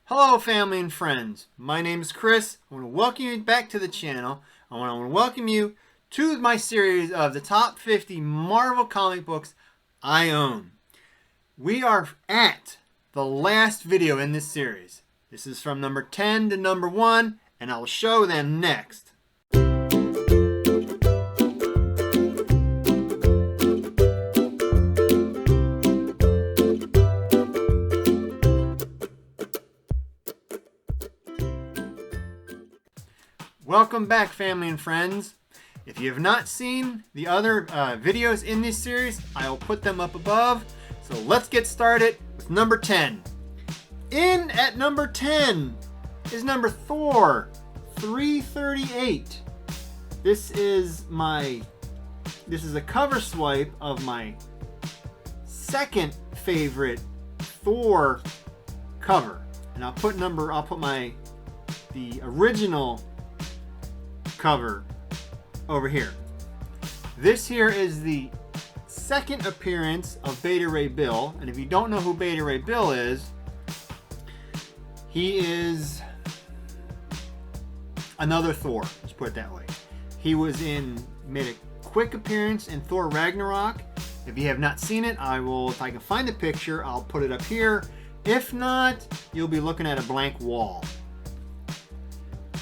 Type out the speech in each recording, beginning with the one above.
Hello family and friends, my name is Chris. I want to welcome you back to the channel. I want to welcome you to my series of the top 50 Marvel comic books I own. We are at the last video in this series. This is from number 10 to number 1, and I'll show them next. Welcome back, family and friends. If you have not seen the other videos in this series, I will put them up above. So let's get started with number 10. In at number 10 is number Thor 338. This is a cover swipe of my second favorite Thor cover. And I'll put the original cover over here. This here is the second appearance of Beta Ray Bill, and if you don't know who Beta Ray Bill is, he is another Thor. Let's put it that way. He made a quick appearance in Thor Ragnarok. If you have not seen it, if I can find the picture, I'll put it up here. If not, you'll be looking at a blank wall.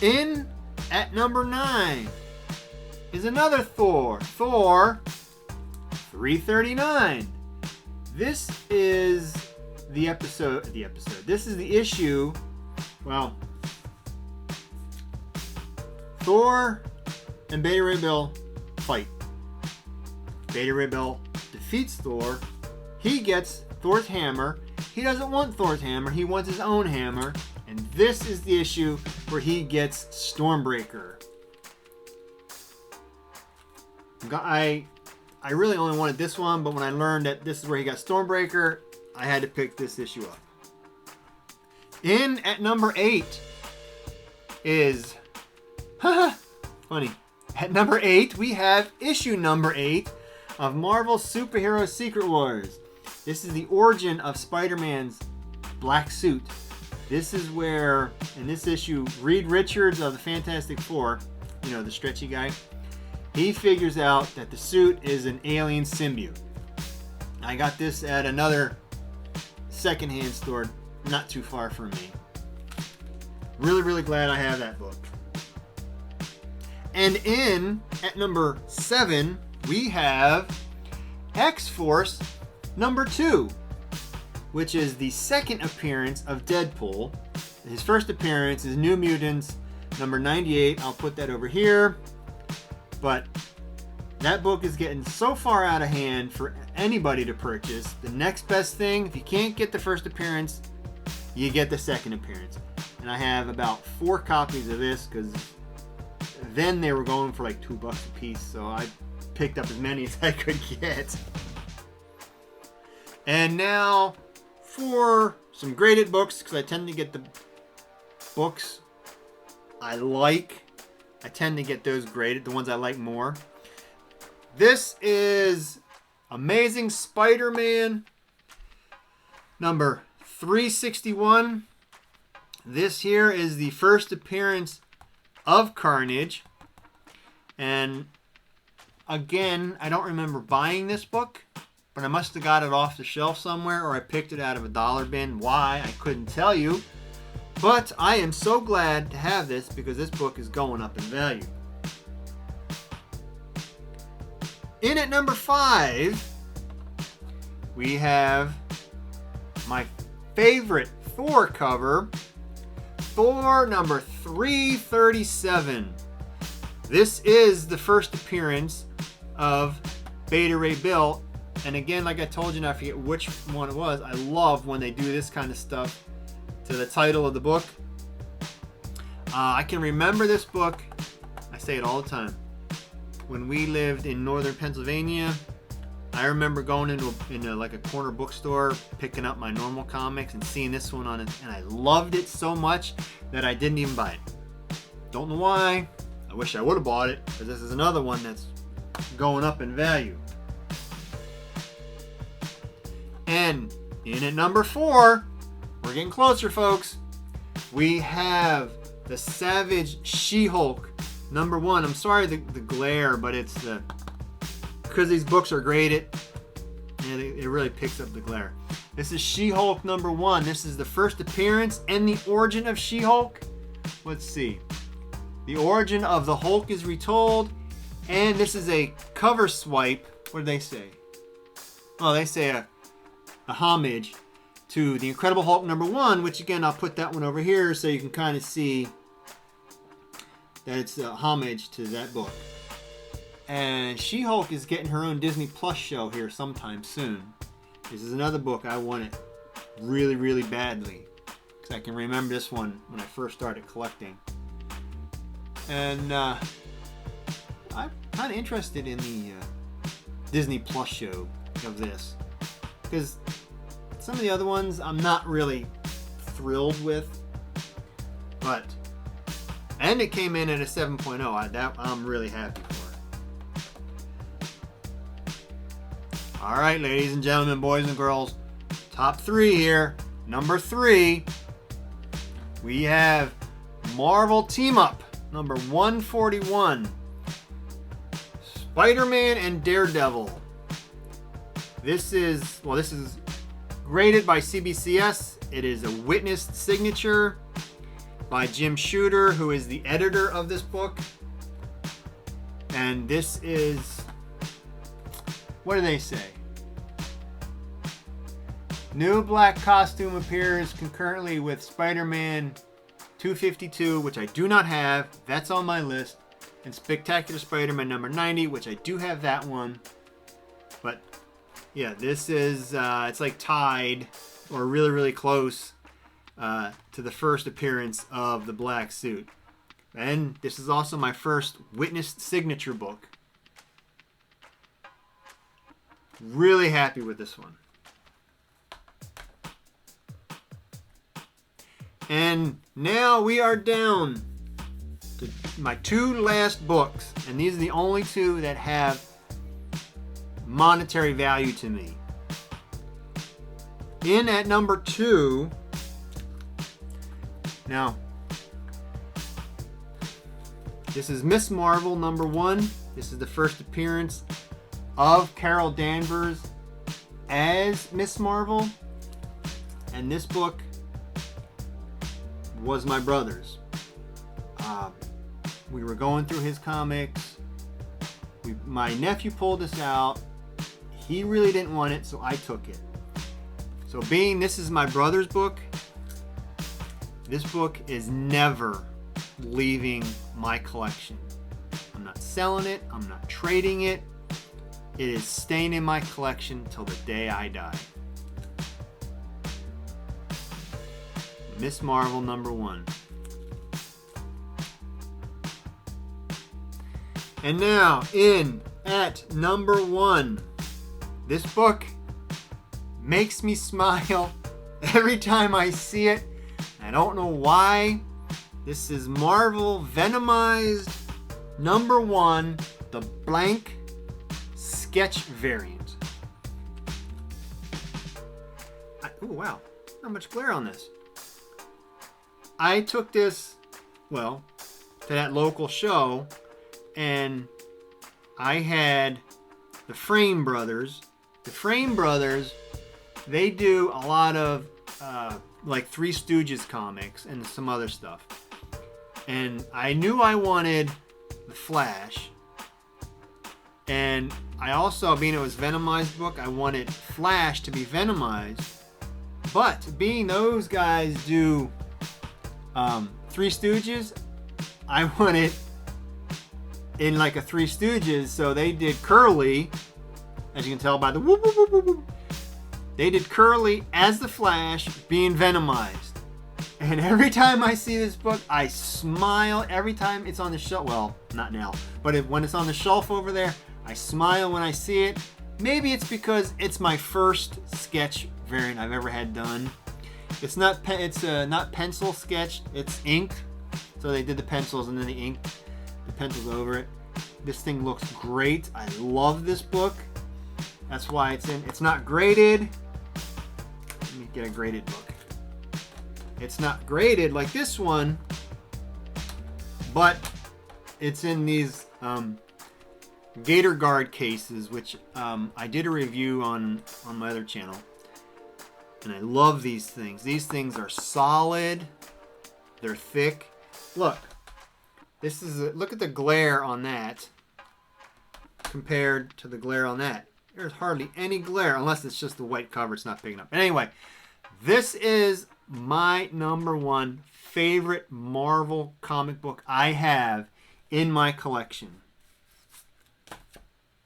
In at number 9 is another Thor, Thor 339. This is the episode. This is the issue. Well, Thor and Beta Ray Bill fight. Beta Ray Bill defeats Thor. He gets Thor's hammer. He doesn't want Thor's hammer. He wants his own hammer. And this is the issue where he gets Stormbreaker. I really only wanted this one, but when I learned that this is where he got Stormbreaker, I had to pick this issue up. In at number 8 is... funny. At number 8, we have issue number 8 of Marvel Superhero Secret Wars. This is the origin of Spider-Man's black suit. This is where, in this issue, Reed Richards of the Fantastic Four, the stretchy guy, he figures out that the suit is an alien symbiote. I got this at another secondhand store not too far from me. Really, really glad I have that book. And in at number 7, we have X-Force number 2. Which is the second appearance of Deadpool. His first appearance is New Mutants, number 98. I'll put that over here. But that book is getting so far out of hand for anybody to purchase. The next best thing, if you can't get the first appearance, you get the second appearance. And I have about 4 copies of this because then they were going for like $2 a piece. So I picked up as many as I could get. And now, for some graded books, because I tend to get the books I like. I tend to get those graded, the ones I like more. This is Amazing Spider-Man number 361. This here is the first appearance of Carnage. And again, I don't remember buying this book, but I must have got it off the shelf somewhere, or I picked it out of a dollar bin. Why? I couldn't tell you. But I am so glad to have this because this book is going up in value. In at number 5, we have my favorite Thor cover, Thor number 337. This is the first appearance of Beta Ray Bill. And again, like I told you, and I forget which one it was, I love when they do this kind of stuff to the title of the book. I can remember this book, I say it all the time, when we lived in northern Pennsylvania. I remember going into like a corner bookstore, picking up my normal comics and seeing this one on it, and I loved it so much that I didn't even buy it. Don't know why. I wish I would have bought it, because this is another one that's going up in value. And in at number 4, we're getting closer, folks. we have the Savage SheHulk #1. I'm sorry the glare, but it's because these books are graded, and it really picks up the glare. This is SheHulk #1. This is the first appearance and the origin of SheHulk. Let's see. The origin of the Hulk is retold, and this is a cover swipe. What do they say? Oh, they say a homage to the Incredible Hulk #1, which again, I'll put that one over here so you can kind of see that it's a homage to that book. And SheHulk is getting her own Disney Plus show here sometime soon. This is another book I wanted really, really badly, because I can remember this one when I first started collecting. And I'm kind of interested in the Disney Plus show of this, because some of the other ones I'm not really thrilled with, and it came in at a 7.0. I'm really happy for it. All right, ladies and gentlemen, boys and girls, top 3 here. #3, we have Marvel Team Up #141, SpiderMan and Daredevil. This is graded by CBCS. It is a witnessed signature by Jim Shooter, who is the editor of this book. And this is, what do they say? New black costume appears concurrently with Spider-Man 252, which I do not have. That's on my list. And Spectacular Spider-Man #90, which I do have that one. But yeah, this is, it's like tied, or really, really close to the first appearance of the black suit. And this is also my first witnessed signature book. Really happy with this one. And now we are down to my 2 last books, and these are the only 2 that have monetary value to me. In at #2, now this is Miss Marvel #1. This is the first appearance of Carol Danvers as Miss Marvel, and this book was my brother's. We were going through his comics. My nephew pulled this out. He really didn't want it, so I took it. So being this is my brother's book, this book is never leaving my collection. I'm not selling it. I'm not trading it. It is staying in my collection till the day I die. Miss Marvel #1. And now in at #1. This book makes me smile every time I see it. I don't know why. This is Marvel Venomized #1, the blank sketch variant. Oh wow, not much glare on this. I took this, to that local show, and I had the Frame Brothers. The Frame Brothers, they do a lot of like Three Stooges comics and some other stuff. And I knew I wanted the Flash. And I also, being it was Venomized book, I wanted Flash to be Venomized. But being those guys do Three Stooges, I wanted in like a Three Stooges, so they did Curly, as you can tell by the whoop, whoop, whoop, whoop, whoop. They did Curly as the Flash being Venomized. And every time I see this book, I smile every time it's on the shelf. Well, not now, but when it's on the shelf over there, I smile when I see it. Maybe it's because it's my first sketch variant I've ever had done. It's not pencil sketch, it's ink. So they did the pencils and then the pencils over it. This thing looks great. I love this book. That's why it's not graded. Let me get a graded book. It's not graded like this one, but it's in these Gator Guard cases, which I did a review on my other channel. And I love these things. These things are solid. They're thick. Look. Look at the glare on that compared to the glare on that. There's hardly any glare unless it's just the white cover. It's not big enough. Anyway, this is my #1 favorite Marvel comic book I have in my collection.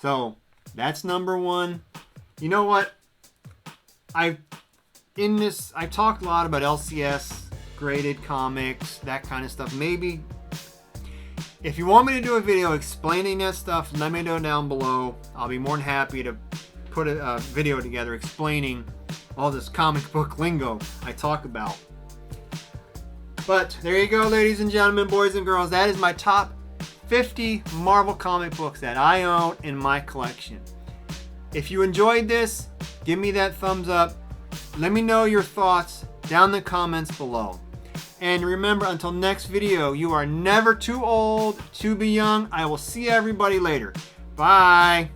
So that's #1. You know what? I've talked a lot about LCS graded comics, that kind of stuff. Maybe if you want me to do a video explaining that stuff, let me know down below. I'll be more than happy to put a video together explaining all this comic book lingo I talk about. But there you go, ladies and gentlemen, boys and girls. That is my top 50 Marvel comic books that I own in my collection. If you enjoyed this, give me that thumbs up. Let me know your thoughts down in the comments below. And remember, until next video, you are never too old to be young. I will see everybody later. Bye.